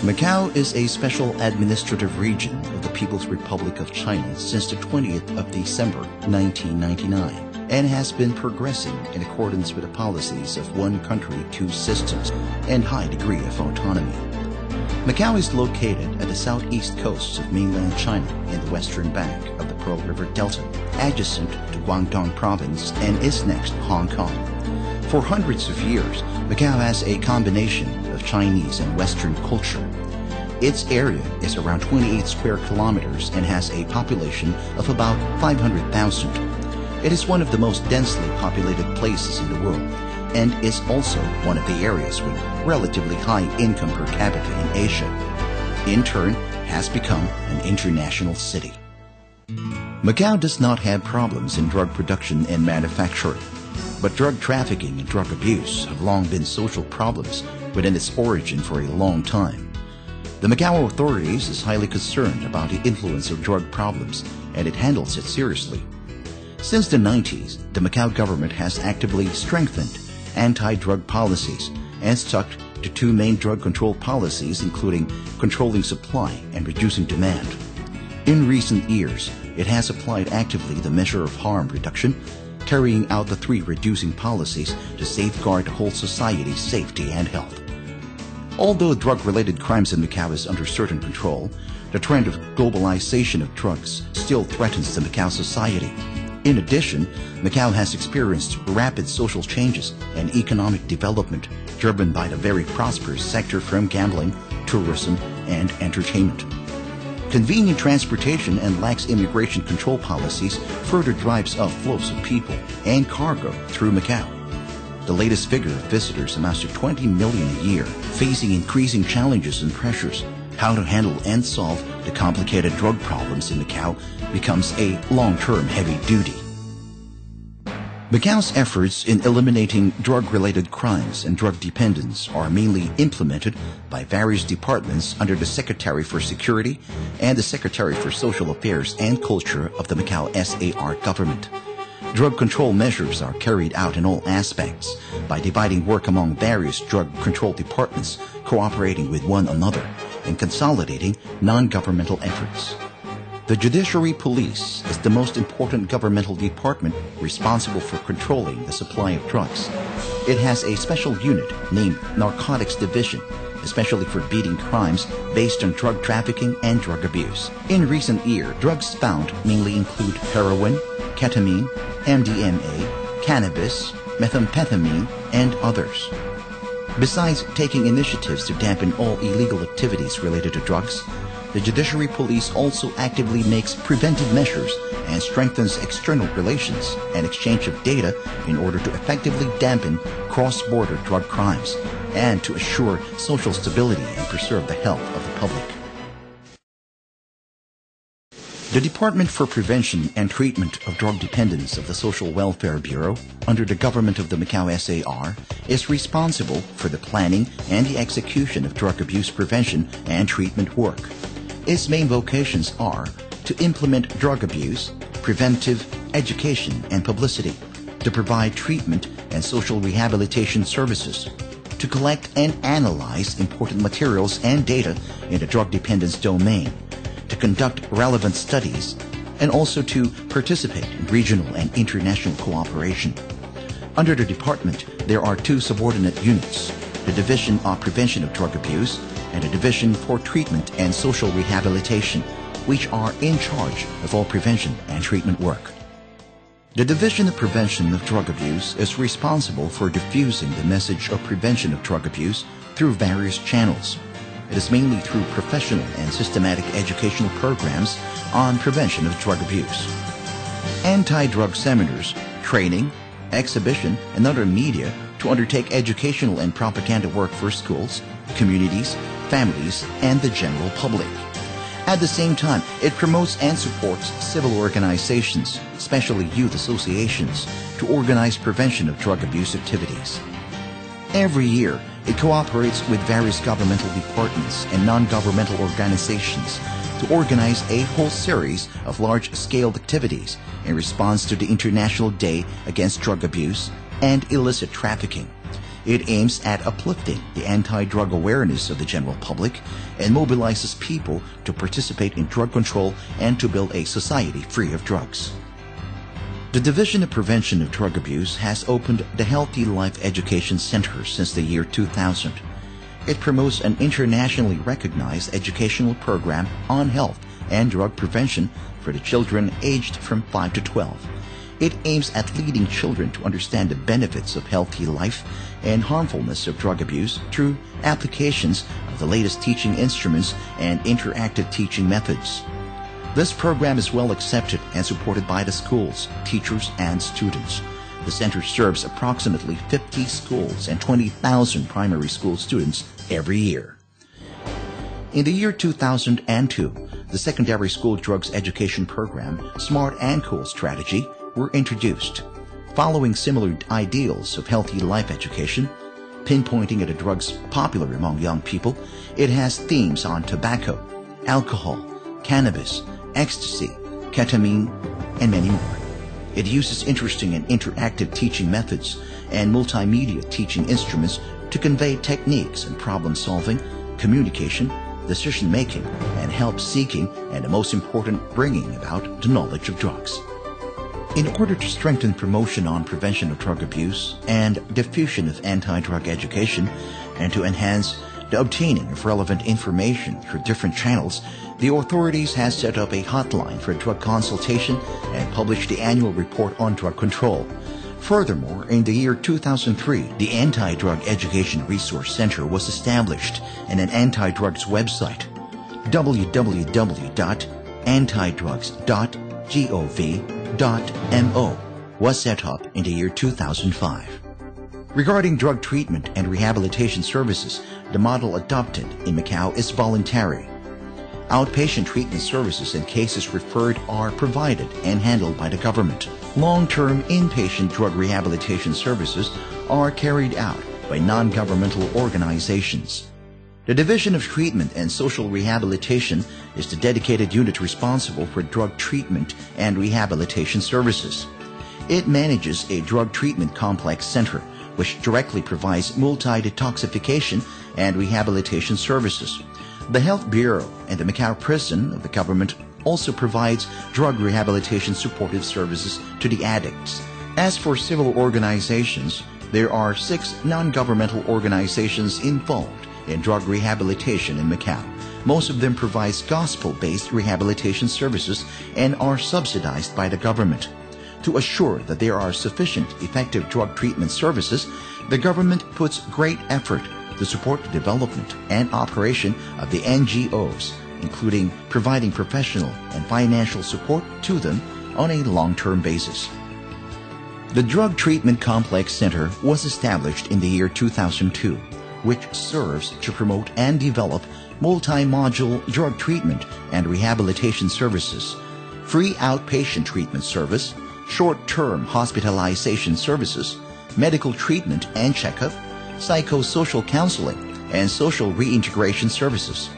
Macau is a special administrative region of the People's Republic of China since the 20th of December 1999 and has been progressing in accordance with the policies of one country, two systems and high degree of autonomy. Macau is located at the southeast coast of mainland China in the western bank of the Pearl River Delta, adjacent to Guangdong Province, and is next to Hong Kong. For hundreds of years, Macau has a combination of Chinese and Western culture. Its area is around 28 square kilometers and has a population of about 500,000. It is one of the most densely populated places in the world and is also one of the areas with relatively high income per capita in Asia. In turn, has become an international city. Macau does not have problems in drug production and manufacturing, but drug trafficking and drug abuse have long been social problems within its origin for a long time. The Macau authorities is highly concerned about the influence of drug problems, and it handles it seriously. Since the 90s, the Macau government has actively strengthened anti-drug policies and stuck to two main drug control policies, including controlling supply and reducing demand. In recent years, it has applied actively the measure of harm reduction, carrying out the three reducing policies to safeguard the whole society's safety and health. Although drug-related crimes in Macau is under certain control, the trend of globalization of drugs still threatens the Macau society. In addition, Macau has experienced rapid social changes and economic development driven by the very prosperous sector from gambling, tourism, and entertainment. Convenient transportation and lax immigration control policies further drives up flows of people and cargo through Macau. The latest figure of visitors amounts to 20 million a year, facing increasing challenges and pressures. How to handle and solve the complicated drug problems in Macau becomes a long-term heavy duty. Macau's efforts in eliminating drug-related crimes and drug dependence are mainly implemented by various departments under the Secretary for Security and the Secretary for Social Affairs and Culture of the Macau SAR government. Drug control measures are carried out in all aspects by dividing work among various drug control departments, cooperating with one another, and consolidating non-governmental efforts. The Judiciary Police is the most important governmental department responsible for controlling the supply of drugs. It has a special unit named Narcotics Division, especially for beating crimes based on drug trafficking and drug abuse. In recent years, drugs found mainly include heroin, ketamine, MDMA, cannabis, methamphetamine, and others. Besides taking initiatives to dampen all illegal activities related to drugs, the Judiciary Police also actively makes preventive measures and strengthens external relations and exchange of data in order to effectively dampen cross-border drug crimes and to assure social stability and preserve the health of the public. The Department for Prevention and Treatment of Drug Dependence of the Social Welfare Bureau, under the government of the Macau SAR, is responsible for the planning and the execution of drug abuse prevention and treatment work. Its main vocations are to implement drug abuse, preventive, education, and publicity, to provide treatment and social rehabilitation services, to collect and analyze important materials and data in the drug dependence domain, to conduct relevant studies, and also to participate in regional and international cooperation. Under the department, there are two subordinate units, the Division of Prevention of Drug Abuse and the Division for Treatment and Social Rehabilitation, which are in charge of all prevention and treatment work. The Division of Prevention of Drug Abuse is responsible for diffusing the message of prevention of drug abuse through various channels. It is mainly through professional and systematic educational programs on prevention of drug abuse. Anti-drug seminars, training, exhibition, and other media to undertake educational and propaganda work for schools, communities, families, and the general public. At the same time, it promotes and supports civil organizations, especially youth associations, to organize prevention of drug abuse activities. Every year, it cooperates with various governmental departments and non-governmental organizations to organize a whole series of large-scale activities in response to the International Day Against Drug Abuse and Illicit Trafficking. It aims at uplifting the anti-drug awareness of the general public and mobilizes people to participate in drug control and to build a society free of drugs. The Division of Prevention of Drug Abuse has opened the Healthy Life Education Center since the year 2000. It promotes an internationally recognized educational program on health and drug prevention for the children aged from 5 to 12. It aims at leading children to understand the benefits of healthy life and harmfulness of drug abuse through applications of the latest teaching instruments and interactive teaching methods. This program is well accepted and supported by the schools, teachers, and students. The center serves approximately 50 schools and 20,000 primary school students every year. In the year 2002, the secondary school drugs education program, Smart and Cool Strategy, were introduced. Following similar ideals of healthy life education, pinpointing at the drugs popular among young people, it has themes on tobacco, alcohol, cannabis, ecstasy, ketamine, and many more. It uses interesting and interactive teaching methods and multimedia teaching instruments to convey techniques in problem-solving, communication, decision-making, and help-seeking, and the most important, bringing about the knowledge of drugs. In order to strengthen promotion on prevention of drug abuse and diffusion of anti-drug education, and to enhance the obtaining of relevant information through different channels, the authorities has set up a hotline for drug consultation and published the annual report on drug control. Furthermore, in the year 2003, the Anti-Drug Education Resource Center was established and an anti-drugs website, www.antidrugs.gov.mo, was set up in the year 2005. Regarding drug treatment and rehabilitation services, the model adopted in Macau is voluntary. Outpatient treatment services and cases referred are provided and handled by the government. Long-term inpatient drug rehabilitation services are carried out by non-governmental organizations. The Division of Treatment and Social Rehabilitation is the dedicated unit responsible for drug treatment and rehabilitation services. It manages a drug treatment complex center, which directly provides multi-detoxification and rehabilitation services. The Health Bureau and the Macau Prison of the government also provides drug rehabilitation supportive services to the addicts. As for civil organizations, there are 6 non-governmental organizations involved in drug rehabilitation in Macau. Most of them provide gospel-based rehabilitation services and are subsidized by the government. To assure that there are sufficient effective drug treatment services, the government puts great effort to support the development and operation of the NGOs, including providing professional and financial support to them on a long-term basis. The Drug Treatment Complex Center was established in the year 2002, which serves to promote and develop multi-module drug treatment and rehabilitation services, free outpatient treatment service, short-term hospitalization services, medical treatment and checkup, psychosocial counseling, and social reintegration services.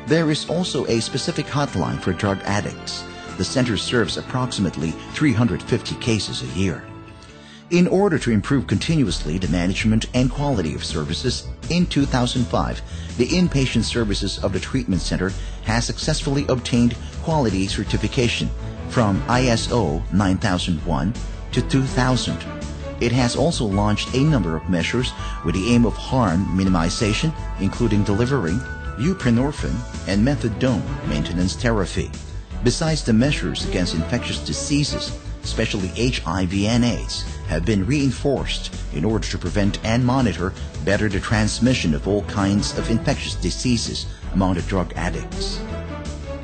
There is also a specific hotline for drug addicts. The center serves approximately 350 cases a year. In order to improve continuously the management and quality of services, in 2005, the inpatient services of the treatment center has successfully obtained quality certification from ISO 9001 to 2000. It has also launched a number of measures with the aim of harm minimization, including delivering buprenorphine and methadone maintenance therapy. Besides, the measures against infectious diseases, especially HIV and AIDS, have been reinforced in order to prevent and monitor better the transmission of all kinds of infectious diseases among the drug addicts.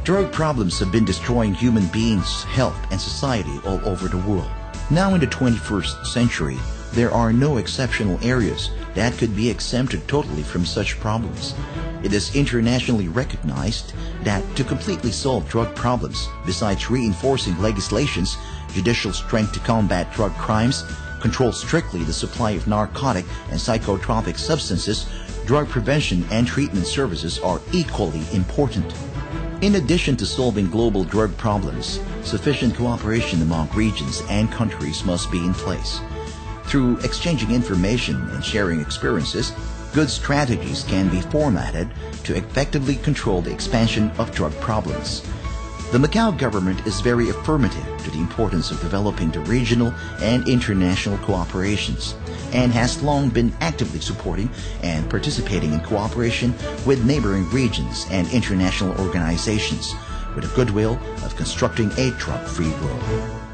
Drug problems have been destroying human beings' health and society all over the world. Now in the 21st century, there are no exceptional areas that could be exempted totally from such problems. It is internationally recognized that to completely solve drug problems, besides reinforcing legislations, judicial strength to combat drug crimes, control strictly the supply of narcotic and psychotropic substances, drug prevention and treatment services are equally important. In addition to solving global drug problems, sufficient cooperation among regions and countries must be in place. Through exchanging information and sharing experiences, good strategies can be formatted to effectively control the expansion of drug problems. The Macau government is very affirmative to the importance of developing the regional and international cooperations, and has long been actively supporting and participating in cooperation with neighboring regions and international organizations with a goodwill of constructing a drug-free world.